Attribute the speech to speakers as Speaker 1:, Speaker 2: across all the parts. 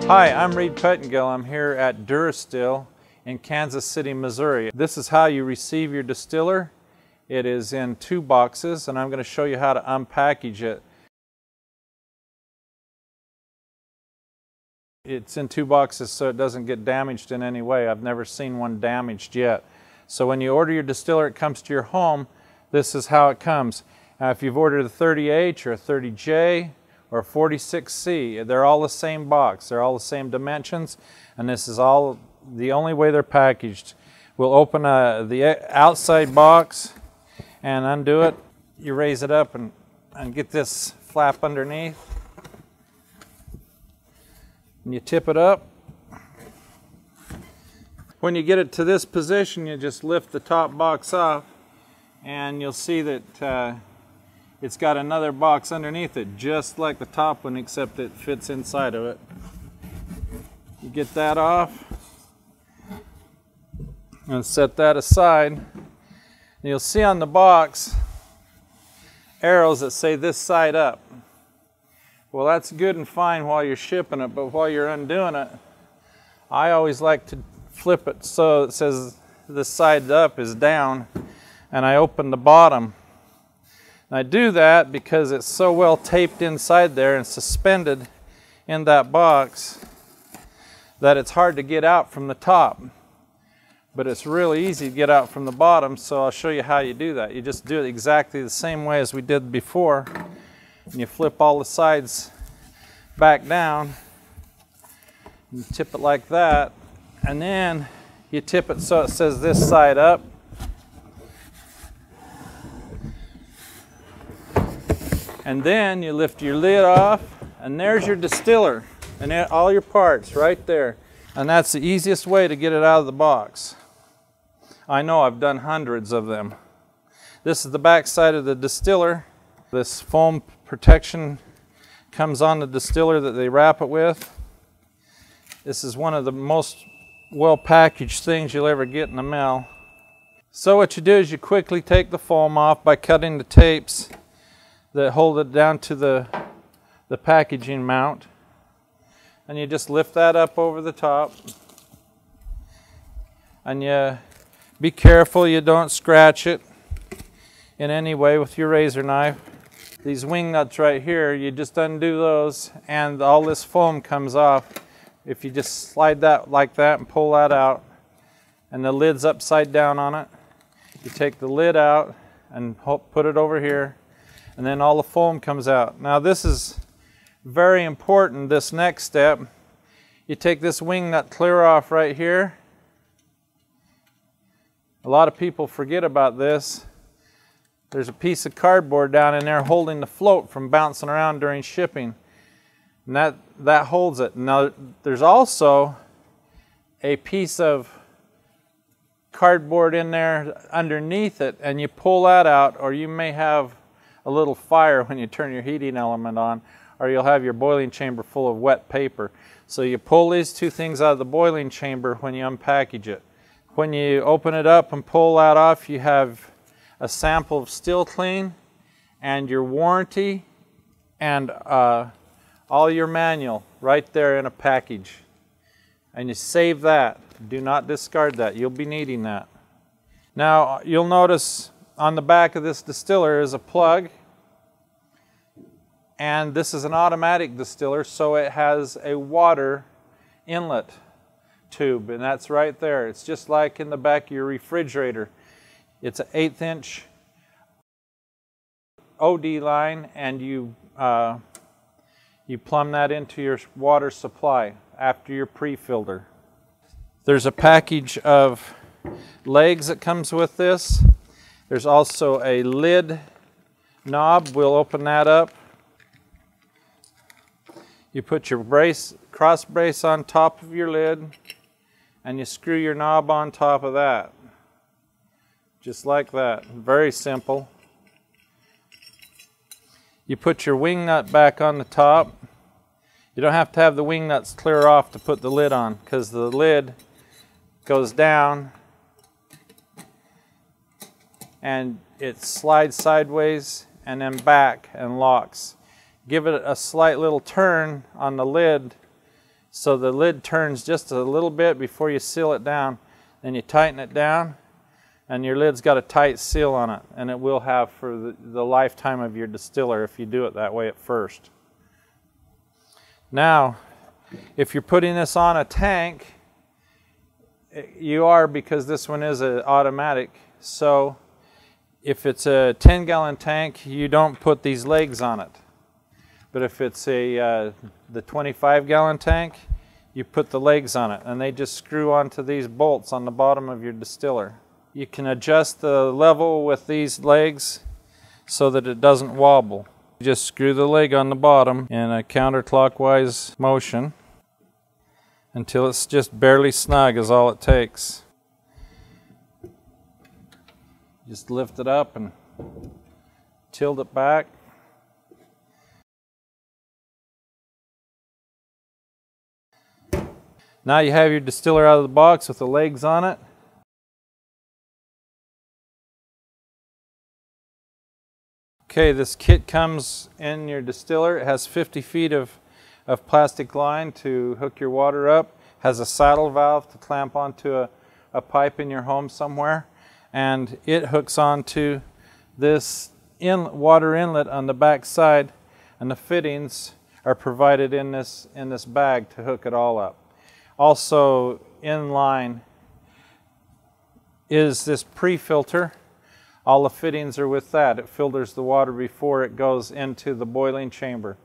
Speaker 1: Hi, I'm Reed Pettengill. I'm here at Durastill in Kansas City, Missouri. This is how you receive your distiller. It is in 2 boxes, and I'm going to show you how to unpackage it. It's in 2 boxes so it doesn't get damaged in any way. I've never seen one damaged yet. So when you order your distiller, it comes to your home. This is how it comes. Now, if you've ordered a 30H or a 30J or a 46C, they're all the same box. They're all the same dimensions, and this is all the only way they're packaged. We'll open the outside box and undo it. You raise it up and get this flap underneath. And you tip it up. When you get it to this position, you just lift the top box off, and you'll see that it's got another box underneath it, just like the top one, except it fits inside of it. You get that off and set that aside. And you'll see on the box arrows that say this side up. Well, that's good and fine while you're shipping it, but while you're undoing it, I always like to flip it so it says this side up is down, and I open the bottom. And I do that because it's so well taped inside there and suspended in that box that it's hard to get out from the top. But it's really easy to get out from the bottom, so I'll show you how you do that. You just do it exactly the same way as we did before. And you flip all the sides back down. You tip it like that. And then you tip it so it says this side up. And then you lift your lid off, and there's your distiller and all your parts right there. And that's the easiest way to get it out of the box. I know, I've done hundreds of them. This is the back side of the distiller. This foam protection comes on the distiller that they wrap it with. This is one of the most well packaged things you'll ever get in the mail. So what you do is you quickly take the foam off by cutting the tapes that hold it down to the packaging mount, and you just lift that up over the top, and you be careful you don't scratch it in any way with your razor knife. These wing nuts right here, you just undo those and all this foam comes off. If you just slide that like that and pull that out, and the lid's upside down on it, you take the lid out and put it over here, and then all the foam comes out. Now this is very important, this next step. You take this wing nut clear off right here. A lot of people forget about this. There's a piece of cardboard down in there holding the float from bouncing around during shipping. And that holds it. Now there's also a piece of cardboard in there underneath it, and you pull that out, or you may have a little fire when you turn your heating element on, or you'll have your boiling chamber full of wet paper. So you pull these 2 things out of the boiling chamber when you unpackage it. When you open it up and pull that off, you have a sample of Still Clean and your warranty and all your manual right there in a package. And you save that. Do not discard that. You'll be needing that. Now you'll notice on the back of this distiller is a plug, and this is an automatic distiller, so it has a water inlet tube, and that's right there. It's just like in the back of your refrigerator. It's an 1/8 inch OD line, and you plumb that into your water supply after your pre-filter. There's a package of legs that comes with this. There's also a lid knob. We'll open that up. You put your cross brace on top of your lid, and you screw your knob on top of that. Just like that. Very simple. You put your wing nut back on the top. You don't have to have the wing nuts clear off to put the lid on, because the lid goes down and it slides sideways and then back and locks. Give it a slight little turn on the lid So the lid turns just a little bit before you seal it down. Then you tighten it down, and your lid's got a tight seal on it, and it will have for the lifetime of your distiller if you do it that way at first. Now, if you're putting this on a tank, you are, because this one is an automatic. So if it's a 10-gallon tank, you don't put these legs on it. But if it's the 25-gallon tank, you put the legs on it, and they just screw onto these bolts on the bottom of your distiller. You can adjust the level with these legs so that it doesn't wobble. You just screw the leg on the bottom in a counterclockwise motion until it's just barely snug is all it takes. Just lift it up and tilt it back. Now you have your distiller out of the box with the legs on it. Okay, this kit comes in your distiller. It has 50 feet of plastic line to hook your water up. Has a saddle valve to clamp onto a pipe in your home somewhere. And it hooks onto this water inlet on the back side, and the fittings are provided in this bag to hook it all up. Also in line is this pre-filter. All the fittings are with that. It filters the water before it goes into the boiling chamber.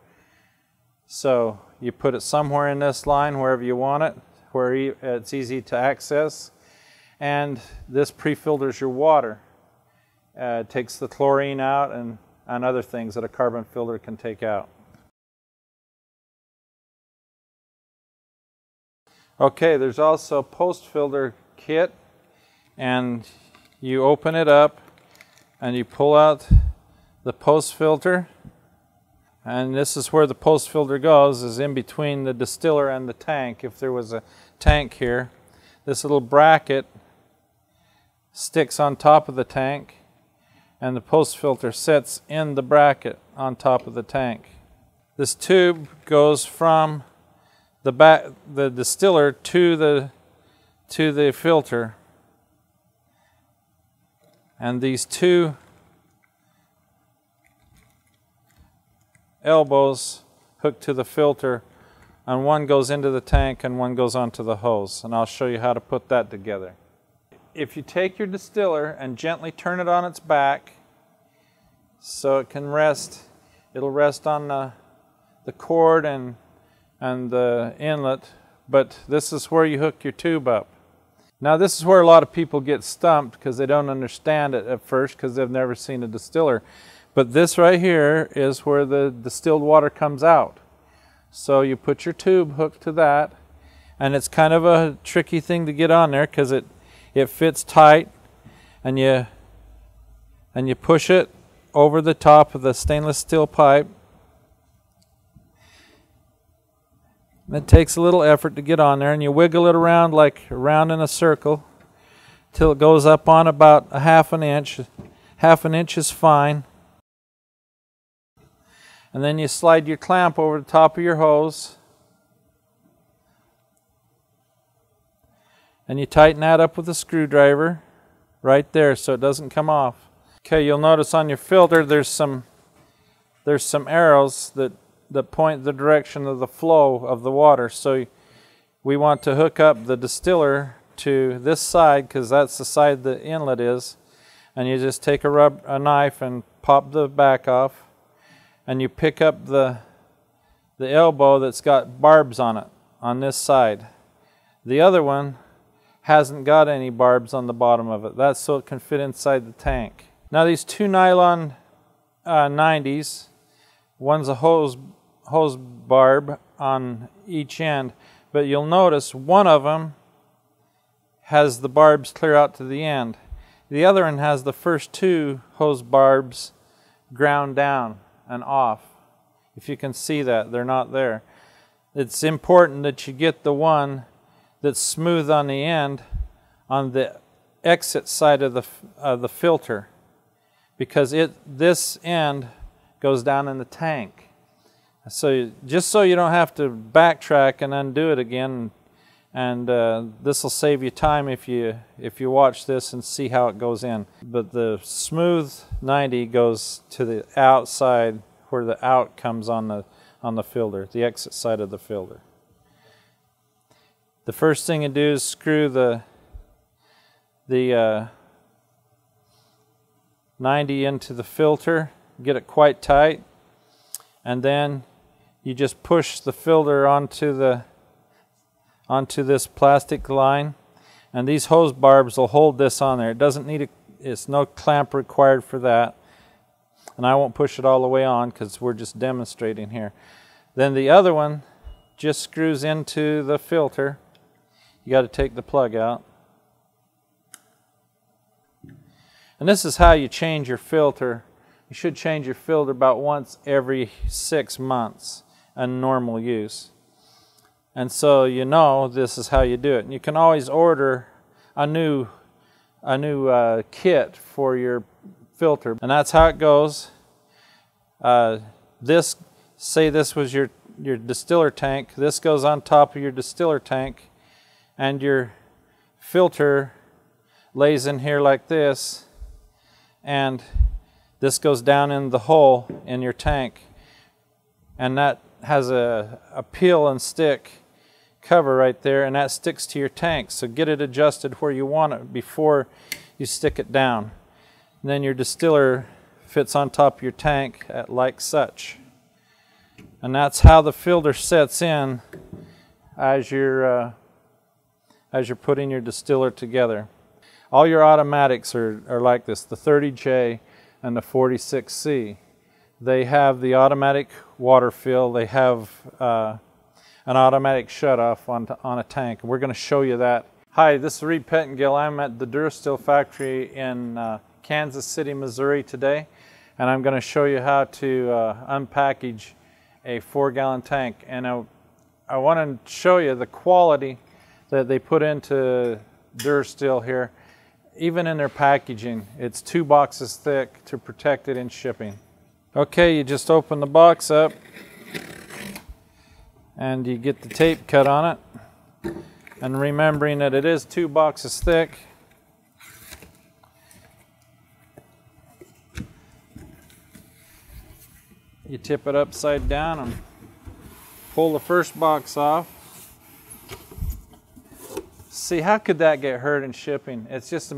Speaker 1: So you put it somewhere in this line, wherever you want it, where it's easy to access. And this pre-filters your water. It takes the chlorine out and other things that a carbon filter can take out. Okay, there's also a post-filter kit, and you open it up and you pull out the post-filter, and this is where the post-filter goes, is in between the distiller and the tank. If there was a tank here, this little bracket sticks on top of the tank, and the post-filter sits in the bracket on top of the tank. This tube goes from the distiller to the filter, and these two elbows hook to the filter, and one goes into the tank and one goes onto the hose, and I'll show you how to put that together. If you take your distiller and gently turn it on its back so it can rest, it'll rest on the cord and the inlet, but this is where you hook your tube up. Now this is where a lot of people get stumped because they don't understand it at first because they've never seen a distiller. But this right here is where the distilled water comes out. So you put your tube hooked to that, and it's kind of a tricky thing to get on there because it fits tight, and you push it over the top of the stainless steel pipe. It takes a little effort to get on there, and you wiggle it around like around in a circle till it goes up on about a half an inch. Half an inch is fine. And then you slide your clamp over the top of your hose, and you tighten that up with a screwdriver right there so it doesn't come off. Okay, you'll notice on your filter there's some arrows that point the direction of the flow of the water. So we want to hook up the distiller to this side because that's the side the inlet is, and you just take a knife and pop the back off, and you pick up the elbow that's got barbs on it on this side. The other one hasn't got any barbs on the bottom of it. That's so it can fit inside the tank. Now these two nylon 90s, one's a hose barb on each end, but you'll notice one of them has the barbs clear out to the end. The other one has the first two hose barbs ground down and off. If you can see that, they're not there. It's important that you get the one that's smooth on the end on the exit side of the filter, because this end goes down in the tank. So just so you don't have to backtrack and undo it again, and this will save you time if you watch this and see how it goes in. But the smooth 90 goes to the outside where the out comes on the filter, the exit side of the filter. The first thing you do is screw the 90 into the filter, get it quite tight, and then you just push the filter onto this plastic line, and these hose barbs will hold this on there. It doesn't need it's no clamp required for that, and I won't push it all the way on because we're just demonstrating here. Then the other one just screws into the filter. You got to take the plug out. And this is how you change your filter. You should change your filter about once every 6 months in normal use. And so you know this is how you do it. And you can always order a new kit for your filter. And that's how it goes. Say this was your distiller tank. This goes on top of your distiller tank, and your filter lays in here like this, and this goes down in the hole in your tank, and that has a peel and stick cover right there, and that sticks to your tank. So get it adjusted where you want it before you stick it down. And then your distiller fits on top of your tank like such. And that's how the filter sets in as you're putting your distiller together. All your automatics are like this, the 30J and the 46C. They have the automatic water fill. They have an automatic shutoff on a tank. We're going to show you that. Hi, this is Reed Pettengill. I'm at the Durastill factory in Kansas City, Missouri today, and I'm going to show you how to unpackage a 4-gallon tank. And I want to show you the quality that they put into Durastill here. Even in their packaging, it's 2 boxes thick to protect it in shipping. Okay, you just open the box up and you get the tape cut on it, and remembering that it is 2 boxes thick, you tip it upside down and pull the first box off. See, how could that get hurt in shipping? It's just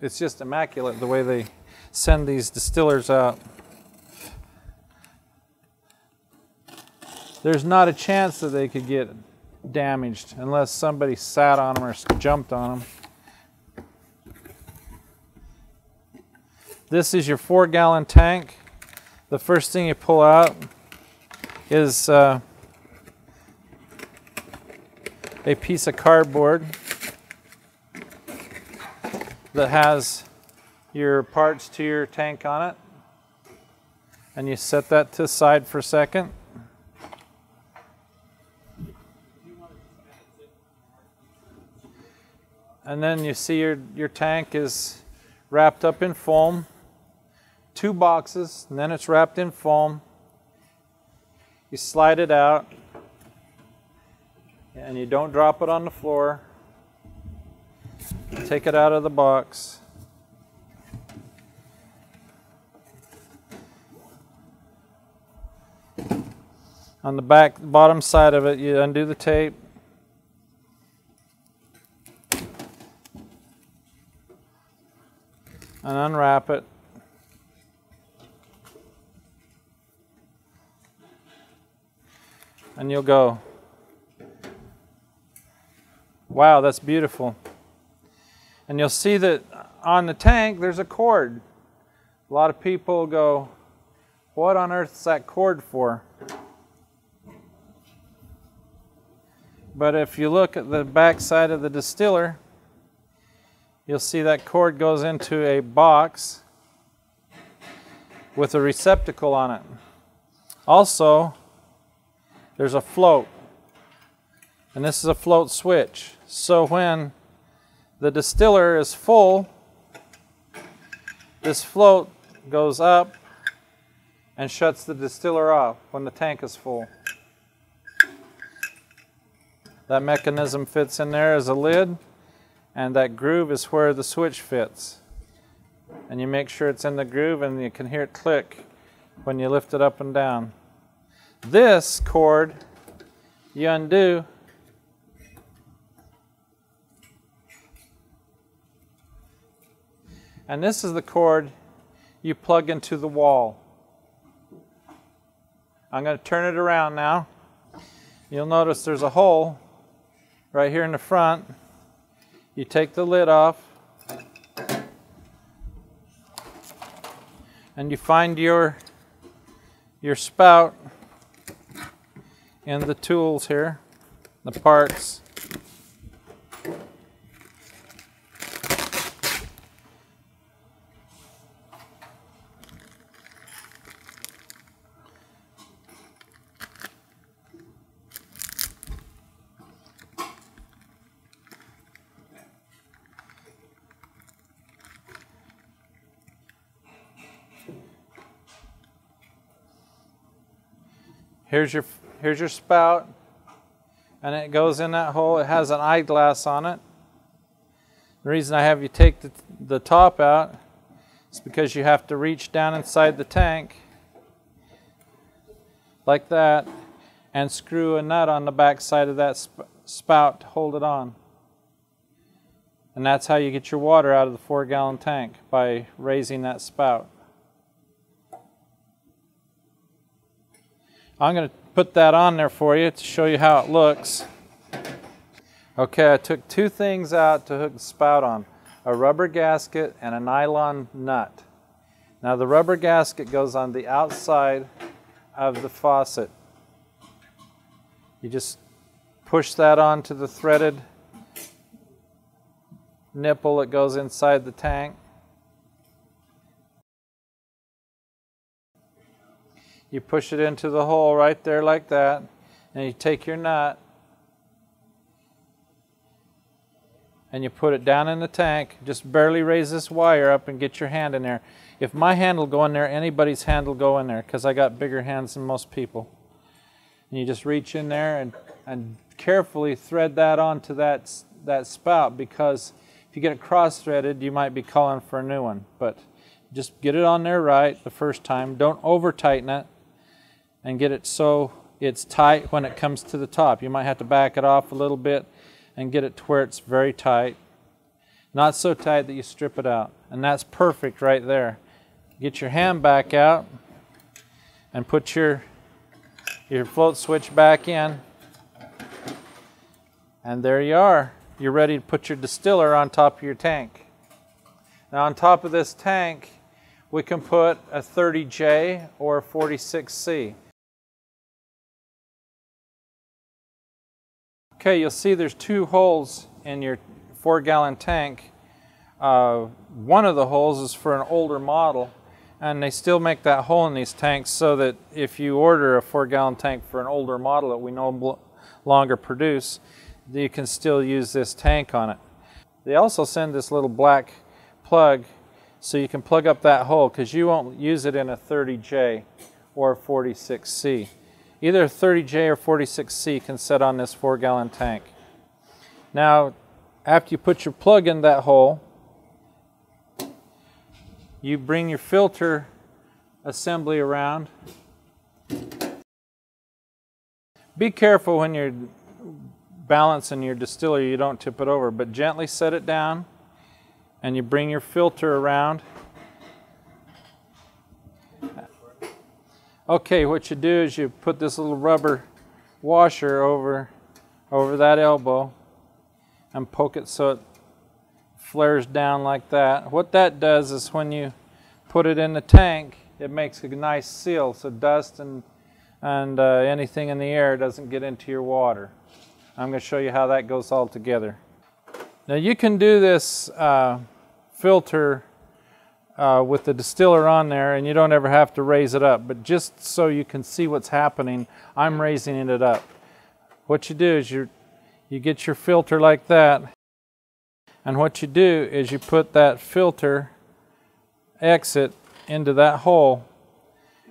Speaker 1: it's just immaculate the way they send these distillers out. There's not a chance that they could get damaged unless somebody sat on them or jumped on them. This is your 4-gallon tank. The first thing you pull out is a piece of cardboard that has your parts to your tank on it, and you set that to the side for a second. And then you see your tank is wrapped up in foam. 2 boxes, and then it's wrapped in foam. You slide it out, and you don't drop it on the floor. Take it out of the box. On the bottom side of it, you undo the tape. And unwrap it. And you'll go, wow, that's beautiful. And you'll see that on the tank there's a cord. A lot of people go, what on earth is that cord for? But if you look at the back side of the distiller, you'll see that cord goes into a box with a receptacle on it. Also, there's a float, and this is a float switch. So when the distiller is full, this float goes up and shuts the distiller off when the tank is full. That mechanism fits in there as a lid, and that groove is where the switch fits. And you make sure it's in the groove, and you can hear it click when you lift it up and down. This cord you undo, and this is the cord you plug into the wall. I'm going to turn it around now. You'll notice there's a hole right here in the front. You take the lid off and you find your spout in the tools here, the parts. Here's your spout, and it goes in that hole. It has an eyeglass on it. The reason I have you take the top out is because you have to reach down inside the tank like that and screw a nut on the back side of that spout to hold it on. And that's how you get your water out of the 4-gallon tank, by raising that spout. I'm going to put that on there for you to show you how it looks. Okay, I took two things out to hook the spout on: a rubber gasket and a nylon nut. Now the rubber gasket goes on the outside of the faucet. You just push that onto the threaded nipple that goes inside the tank. You push it into the hole right there like that, and you take your nut and you put it down in the tank. Just barely raise this wire up and get your hand in there. If my hand will go in there, anybody's hand will go in there, because I got bigger hands than most people. And you just reach in there and carefully thread that onto that spout, because if you get it cross-threaded, you might be calling for a new one. But just get it on there right the first time. Don't over-tighten it, and get it so it's tight when it comes to the top. You might have to back it off a little bit and get it to where it's very tight. Not so tight that you strip it out. And that's perfect right there. Get your hand back out and put your float switch back in. And there you are. You're ready to put your distiller on top of your tank. Now on top of this tank, we can put a 30J or a 46C. Okay, you'll see there's two holes in your 4-gallon tank. One of the holes is for an older model, and they still make that hole in these tanks so that if you order a 4-gallon tank for an older model that we no longer produce, you can still use this tank on it. They also send this little black plug so you can plug up that hole, because you won't use it in a 30J or a 46C. Either a 30J or 46C can sit on this 4-gallon tank. Now, after you put your plug in that hole, you bring your filter assembly around. Be careful when you're balancing your distiller, you don't tip it over, but gently set it down, and you bring your filter around. Okay, what you do is you put this little rubber washer over that elbow and poke it so it flares down like that. What that does is when you put it in the tank, it makes a nice seal so dust and anything in the air doesn't get into your water. I'm going to show you how that goes all together. Now you can do this filter with the distiller on there, and you don't ever have to raise it up, but just so you can see what's happening, I'm raising it up. What you do is you get your filter like that, And what you do is you put that filter exit into that hole,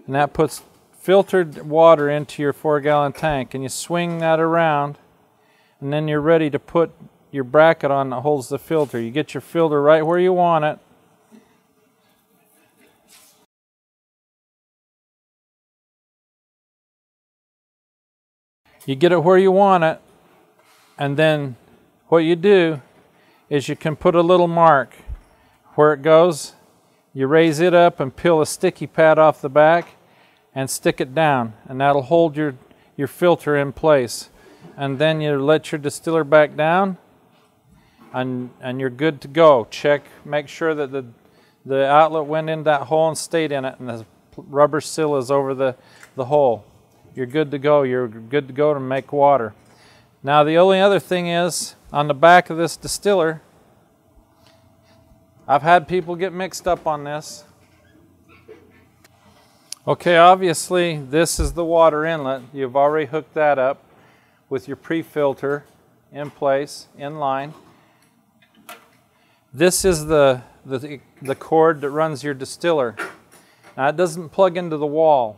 Speaker 1: and that puts filtered water into your 4-gallon tank, and you swing that around, and then you're ready to put your bracket on that holds the filter. You get your filter right where you want it. You get it where you want it, and then what you do is you can put a little mark where it goes. You raise it up and peel a sticky pad off the back and stick it down, and that'll hold your filter in place. And then you let your distiller back down, and you're good to go. Check, make sure that the outlet went in that hole and stayed in it, and the rubber seal is over the hole. You're good to go. You're good to go to make water. Now the only other thing is, on the back of this distiller, I've had people get mixed up on this. Okay, obviously this is the water inlet. You've already hooked that up with your pre-filter in place, in line. This is the cord that runs your distiller. Now it doesn't plug into the wall.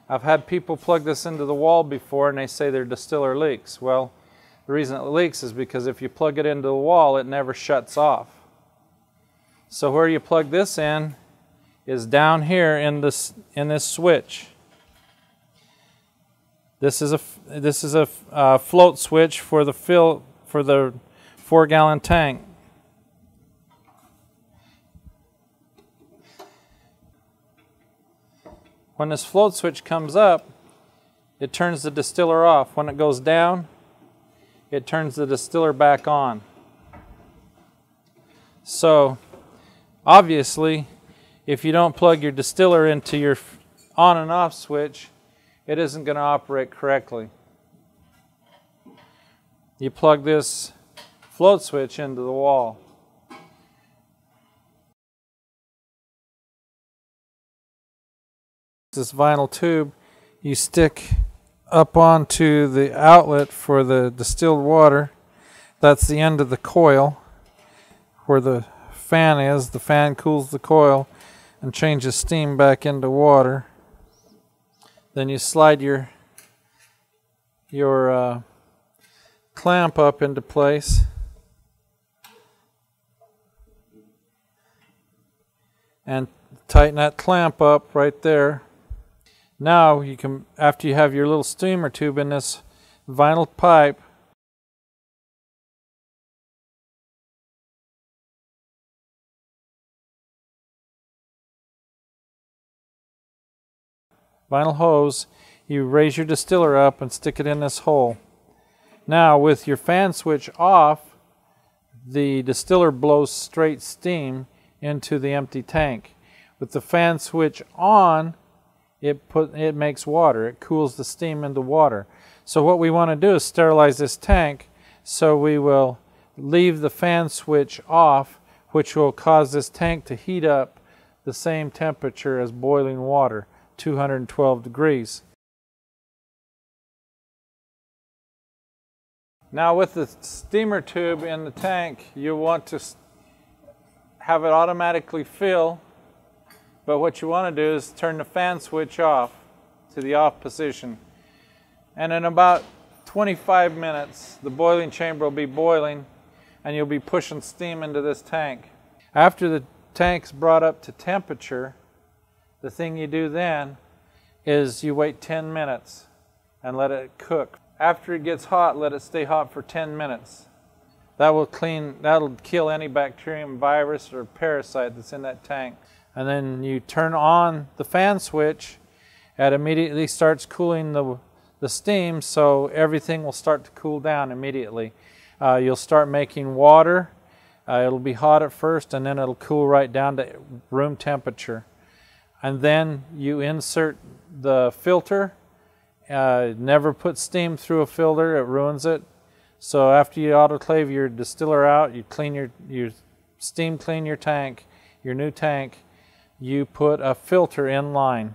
Speaker 1: I've had people plug this into the wall before and they say their distiller leaks. Well, the reason it leaks is because if you plug it into the wall, it never shuts off. So where you plug this in is down here in this switch. This is a float switch for the 4-gallon tank. When this float switch comes up, it turns the distiller off. When it goes down, it turns the distiller back on. So obviously, if you don't plug your distiller into your on and off switch, it isn't going to operate correctly. You plug this float switch into the wall. This vinyl tube you stick up onto the outlet for the distilled water. That's the end of the coil where the fan is. The fan cools the coil and changes steam back into water. Then you slide your clamp up into place. And tighten that clamp up right there. Now you can, after you have your little steamer tube in this vinyl pipe, vinyl hose, you raise your distiller up and stick it in this hole. Now with your fan switch off, the distiller blows straight steam into the empty tank. With the fan switch on, it makes water. It cools the steam into water. So what we want to do is sterilize this tank, so we will leave the fan switch off, which will cause this tank to heat up the same temperature as boiling water, 212 degrees. Now with the steamer tube in the tank, you want to have it automatically fill. But what you want to do is turn the fan switch off to the off position. And in about 25 minutes, the boiling chamber will be boiling and you'll be pushing steam into this tank. After the tank's brought up to temperature, the thing you do then is you wait 10 minutes and let it cook. After it gets hot, let it stay hot for 10 minutes. That'll kill any bacterium, virus, or parasite that's in that tank. And then you turn on the fan switch, and immediately starts cooling the steam, so everything will start to cool down immediately. You'll start making water. It'll be hot at first, and then it'll cool right down to room temperature. And then you insert the filter. Never put steam through a filter, it ruins it. So after you autoclave your distiller out, you clean your steam clean your tank, your new tank, you put a filter in line.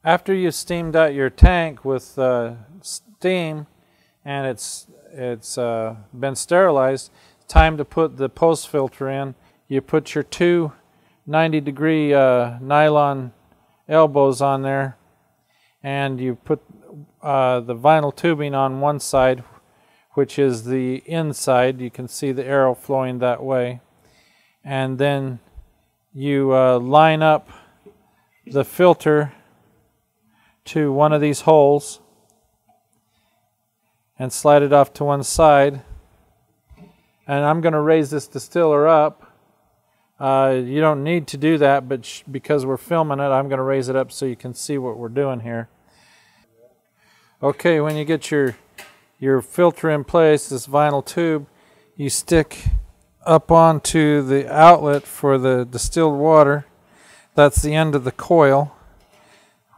Speaker 1: After you've steamed out your tank with steam and it's been sterilized, time to put the post filter in. You put your two 90-degree nylon elbows on there, and you put the vinyl tubing on one side, which is the inside. You can see the arrow flowing that way. And then you line up the filter to one of these holes and slide it off to one side. And I'm going to raise this distiller up. You don't need to do that, but because we're filming it, I'm going to raise it up so you can see what we're doing here. Okay, when you get your filter in place, this vinyl tube, you stick up onto the outlet for the distilled water. That's the end of the coil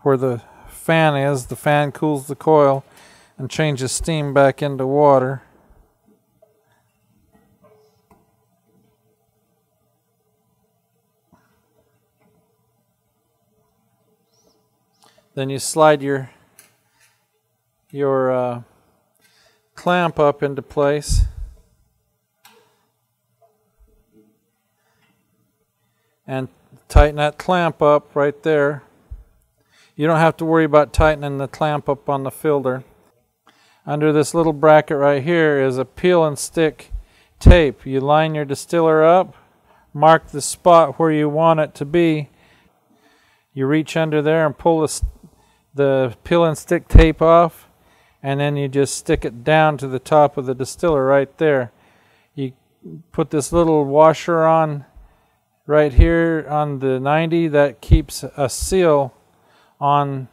Speaker 1: where the fan is. The fan cools the coil and changes steam back into water. Then you slide your clamp up into place. And tighten that clamp up right there. You don't have to worry about tightening the clamp up on the filter. Under this little bracket right here is a peel and stick tape. You line your distiller up, mark the spot where you want it to be. You reach under there and pull the peel and stick tape off, and then you just stick it down to the top of the distiller right there. You put this little washer on right here on the 90 that keeps a seal on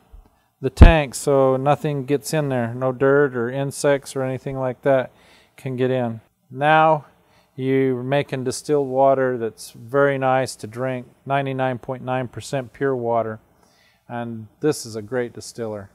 Speaker 1: the tank so nothing gets in there. No dirt or insects or anything like that can get in. Now you're making distilled water that's very nice to drink, 99.9% pure water, and this is a great distiller.